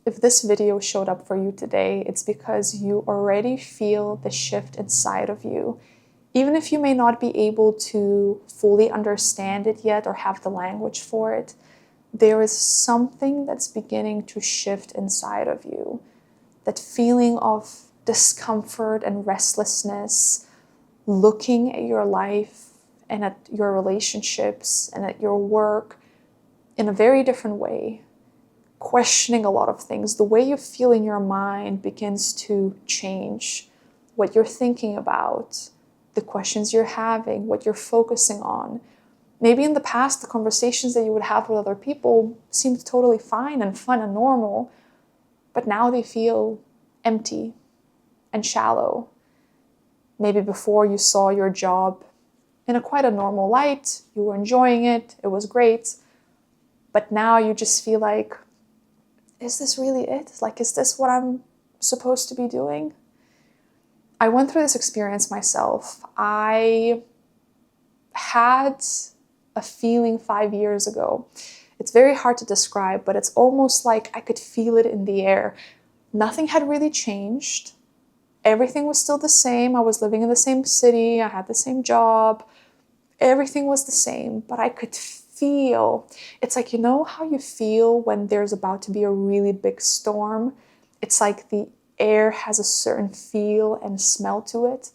If this video showed up for you today, it's because you already feel the shift inside of you. Even if you may not be able to fully understand it yet or have the language for it, there is something that's beginning to shift inside of you. That feeling of discomfort and restlessness, looking at your life and at your relationships and at your work in a very different way. Questioning a lot of things. The way you feel in your mind begins to change. What you're thinking about, the questions you're having, what you're focusing on. Maybe in the past, the conversations that you would have with other people seemed totally fine and fun and normal, but now they feel empty and shallow. Maybe before you saw your job in a quite a normal light, you were enjoying it, it was great, but now you just feel like, is this really it? Like, is this what I'm supposed to be doing? I went through this experience myself. I had a feeling 5 years ago. It's very hard to describe, but it's almost like I could feel it in the air. Nothing had really changed. Everything was still the same. I was living in the same city. I had the same job. Everything was the same, but I could feel, it's like, you know how you feel when there's about to be a really big storm? It's like the air has a certain feel and smell to it.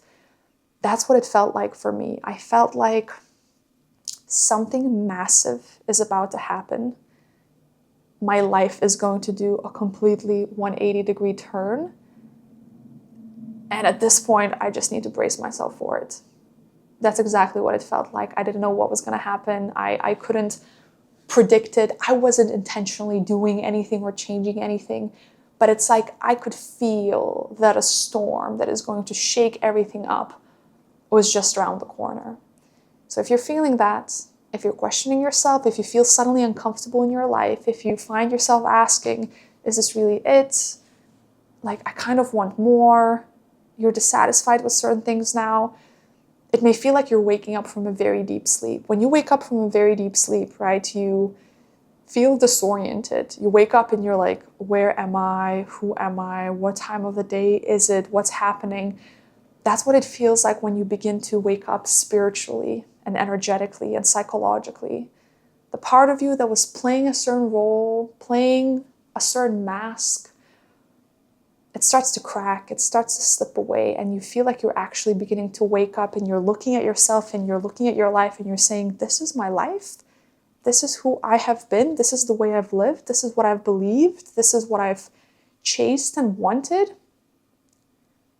That's what it felt like for me. I felt like something massive is about to happen. My life is going to do a completely 180-degree turn. And at this point, I just need to brace myself for it. That's exactly what it felt like. I didn't know what was going to happen. I couldn't predict it. I wasn't intentionally doing anything or changing anything. But it's like I could feel that a storm that is going to shake everything up was just around the corner. So if you're feeling that, if you're questioning yourself, if you feel suddenly uncomfortable in your life, if you find yourself asking, is this really it? Like, I kind of want more. You're dissatisfied with certain things now. It may feel like you're waking up from a very deep sleep. When you wake up from a very deep sleep, right, you feel disoriented. You wake up and you're like, where am I? Who am I? What time of the day is it? What's happening? That's what it feels like when you begin to wake up spiritually and energetically and psychologically. The part of you that was playing a certain role, playing a certain mask, it starts to crack, it starts to slip away, and you feel like you're actually beginning to wake up and you're looking at yourself and you're looking at your life and you're saying, this is my life. This is who I have been. This is the way I've lived. This is what I've believed. This is what I've chased and wanted.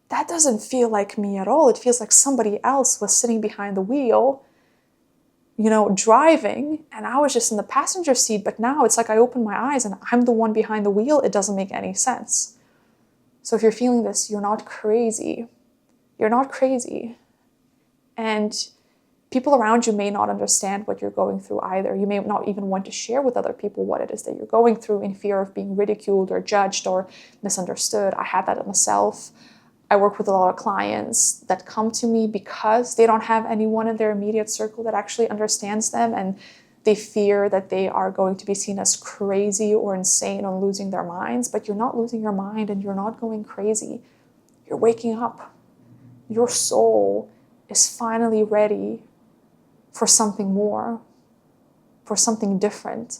That doesn't feel like me at all. It feels like somebody else was sitting behind the wheel, driving, and I was just in the passenger seat. But now it's like I open my eyes and I'm the one behind the wheel. It doesn't make any sense. So if you're feeling this, you're not crazy. You're not crazy. And people around you may not understand what you're going through either. You may not even want to share with other people what it is that you're going through in fear of being ridiculed or judged or misunderstood. I had that myself. I work with a lot of clients that come to me because they don't have anyone in their immediate circle that actually understands them, and they fear that they are going to be seen as crazy or insane or losing their minds. But you're not losing your mind and you're not going crazy. You're waking up. Your soul is finally ready for something more, for something different.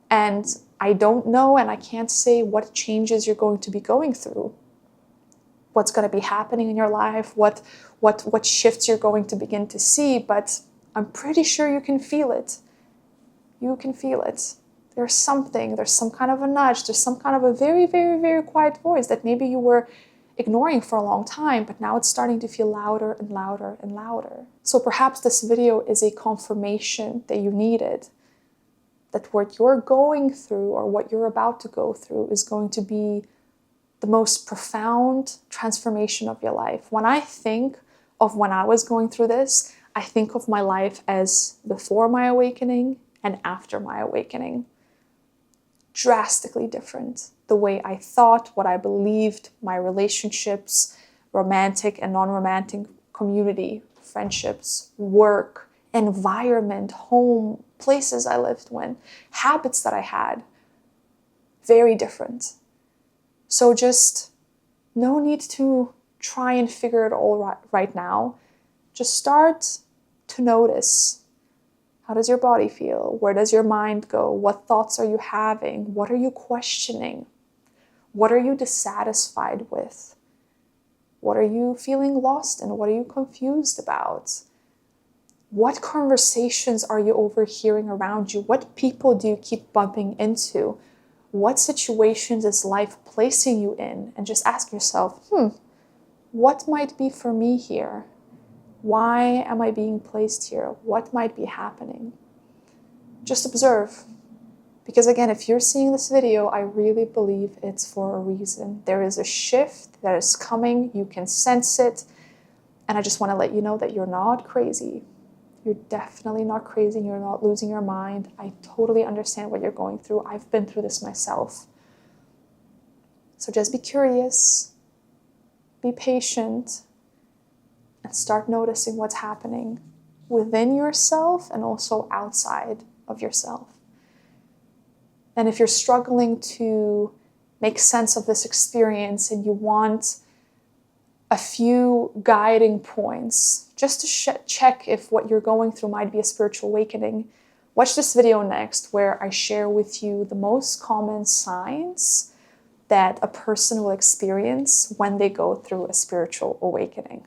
And I don't know and I can't say what changes you're going to be going through, what's going to be happening in your life, what shifts you're going to begin to see, but I'm pretty sure you can feel it. You can feel it. There's some kind of a nudge, there's some kind of a very, very, very quiet voice that maybe you were ignoring for a long time, but now it's starting to feel louder and louder and louder. So perhaps this video is a confirmation that you needed, that what you're going through or what you're about to go through is going to be the most profound transformation of your life. When I think of when I was going through this, I think of my life as before my awakening and after my awakening. Drastically different. The way I thought, what I believed, my relationships, romantic and non-romantic community, friendships, work, environment, home, places I lived in, habits that I had. very different. So just no need to try and figure it all right now. Just start to notice. How does your body feel? Where does your mind go? What thoughts are you having? What are you questioning? What are you dissatisfied with? What are you feeling lost in? What are you confused about? What conversations are you overhearing around you? What people do you keep bumping into? What situations is life placing you in? And just ask yourself, what might be for me here? Why am I being placed here? What might be happening? Just observe. Because again, if you're seeing this video, I really believe it's for a reason. There is a shift that is coming. You can sense it. And I just want to let you know that you're not crazy. You're definitely not crazy. You're not losing your mind. I totally understand what you're going through. I've been through this myself. So just be curious, be patient, and start noticing what's happening within yourself and also outside of yourself. And if you're struggling to make sense of this experience and you want a few guiding points just to check if what you're going through might be a spiritual awakening, watch this video next where I share with you the most common signs that a person will experience when they go through a spiritual awakening.